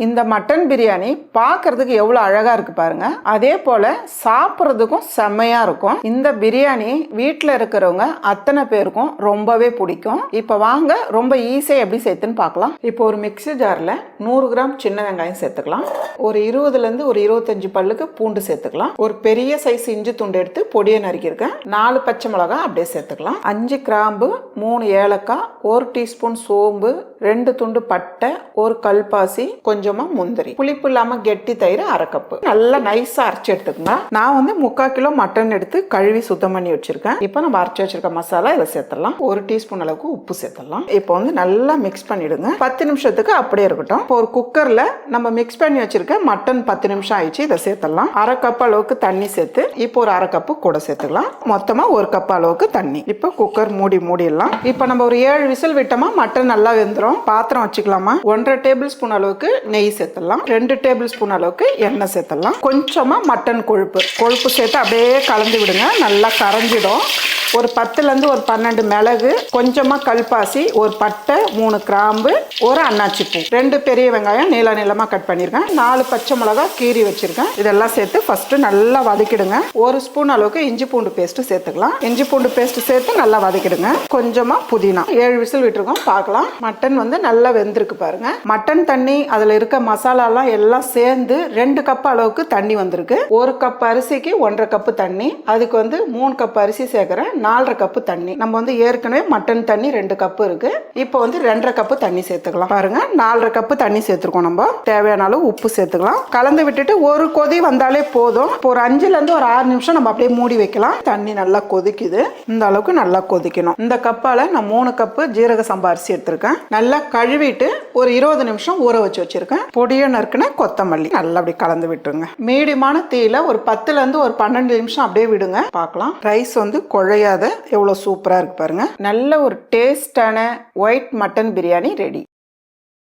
இந்த மட்டன் பிரியாணி பார்க்கறதுக்கு எவ்வளோ அழகா இருக்கு பாருங்க. அதே போல சாப்பிட்றதுக்கும் செம்மையா இருக்கும். இந்த பிரியாணி வீட்டில் இருக்கிறவங்க அத்தனை பேருக்கும் ரொம்பவே பிடிக்கும். இப்போ வாங்க ரொம்ப ஈஸியாக எப்படி சேர்த்துன்னு பார்க்கலாம். இப்போ ஒரு மிக்ஸி ஜாரில் 100 கிராம் சின்ன வெங்காயம் சேர்த்துக்கலாம். ஒரு 20லேருந்து ஒரு 25 பல்லுக்கு பூண்டு சேர்த்துக்கலாம். ஒரு பெரிய சைஸ் இஞ்சி துண்டு எடுத்து பொடியை நறுக்கியிருக்கேன். 4 பச்சை மிளகாய் அப்படியே சேர்த்துக்கலாம். 5 கிராம்பு, 3 ஏலக்காய், 1 டீஸ்பூன் சோம்பு, 2 துண்டு பட்டை, ஒரு கல்பாசி, கொஞ்சமா முந்திரி, புளிப்பு இல்லாம கெட்டி தயிர் 1/2 கப்பு. நல்லா நைஸா அரைச்சி எடுத்துக்கோங்க. நான் வந்து 3/4 கிலோ மட்டன் எடுத்து கழுவி சுத்தம் பண்ணி வச்சிருக்கேன். இப்போ நம்ம அரைச்சி வச்சிருக்க மசாலா இதை சேர்த்துடலாம். 1 டீஸ்பூன் அளவுக்கு உப்பு சேர்த்துடலாம். இப்போ வந்து நல்லா மிக்ஸ் பண்ணிடுங்க. 10 நிமிஷத்துக்கு அப்படியே இருக்கட்டும். இப்போ ஒரு குக்கர்ல நம்ம மிக்ஸ் பண்ணி வச்சிருக்க மட்டன் 10 நிமிஷம் ஆயிடுச்சு. இதை சேர்த்துடலாம். 1/2 கப் அளவுக்கு தண்ணி சேர்த்து இப்போ ஒரு 1/2 கப்பு கூட சேர்த்துக்கலாம். மொத்தமா 1 கப் அளவுக்கு தண்ணி. இப்போ குக்கர் மூடிடலாம். இப்போ நம்ம ஒரு 7 விசில் விட்டோமா மட்டன் நல்லா வெந்துடும். பாத்திரம் வச்சுக்கலாமா. 1/2 டேபிள் ஸ்பூன் அளவுக்கு நெய் சேர்த்துடலாம். 2 டேபிள் ஸ்பூன் அளவுக்கு எண்ணெய் சேர்த்துடலாம். கொஞ்சமா மட்டன் கொழுப்பு சேர்த்து அப்படியே கலந்து விடுங்க. நல்லா கரைஞ்சிடும். ஒரு 10லேருந்து ஒரு 12 மிளகு, கொஞ்சமா கல்பாசி, ஒரு பட்டை, 3 கிராம்பு, ஒரு அன்னாச்சி பூ, 2 பெரிய வெங்காயம் நீளமா கட் பண்ணிருக்கேன், 4 பச்சை மிளகாய் கீறி வச்சிருக்கேன். இதெல்லாம் சேர்த்து ஃபர்ஸ்ட் நல்லா வதக்கிடுங்க. 1 ஸ்பூன் அளவுக்கு இஞ்சி பூண்டு பேஸ்ட் சேர்த்துக்கலாம். இஞ்சி பூண்டு பேஸ்ட் சேர்த்து நல்லா வதக்கிடுங்க. கொஞ்சமா புதினா. 7 விசில் விட்டுருக்கோம். பார்க்கலாம். மட்டன் வந்து நல்லா வெந்திருக்கு பாருங்க. மட்டன் தண்ணி, அதுல இருக்க மசாலாலாம் எல்லாம் சேர்ந்து 2 கப் அளவுக்கு தண்ணி வந்திருக்கு. 1 கப் அரிசிக்கு 1/2 கப்பு தண்ணி. அதுக்கு வந்து 3 கப் அரிசி சேர்க்கிறேன். 4/2 கப்பு தண்ணி. நம்ம வந்து ஏற்கனவே மட்டன் தண்ணி 2 கப்பு இருக்கு. இப்போ வந்து 2/2 கப்பு தண்ணி சேர்த்துக்கலாம். பாருங்க, 4/2 கப்பு தண்ணி சேர்த்துருக்கோம். நம்ம தேவையான அளவு உப்பு சேர்த்துக்கலாம். கலந்து விட்டுட்டு ஒரு கொதி வந்தாலே போதும். இப்போ ஒரு 5லேருந்து ஒரு 6 நிமிஷம் நம்ம அப்படியே மூடி வைக்கலாம். தண்ணி நல்லா கொதிக்குது. இந்த அளவுக்கு நல்லா கொதிக்கணும். இந்த கப்பால நான் 3 கப்பு ஜீரக சம்பா அரிசி எடுத்திருக்கேன். நல்லா கழுவிட்டு ஒரு 20 நிமிஷம் ஊற வச்சிருக்கேன். பொடியை நறுக்குன கொத்தமல்லி நல்லா அப்படி கலந்து விட்டுருங்க. மீடியமான தீயில ஒரு 10லேருந்து ஒரு 12 நிமிஷம் அப்படியே விடுங்க. பார்க்கலாம். ரைஸ் வந்து குழைய எவ்வளவு சூப்பரா இருக்கு பாருங்க. நல்ல ஒரு டேஸ்டான ஒயிட் மட்டன் பிரியாணி ரெடி.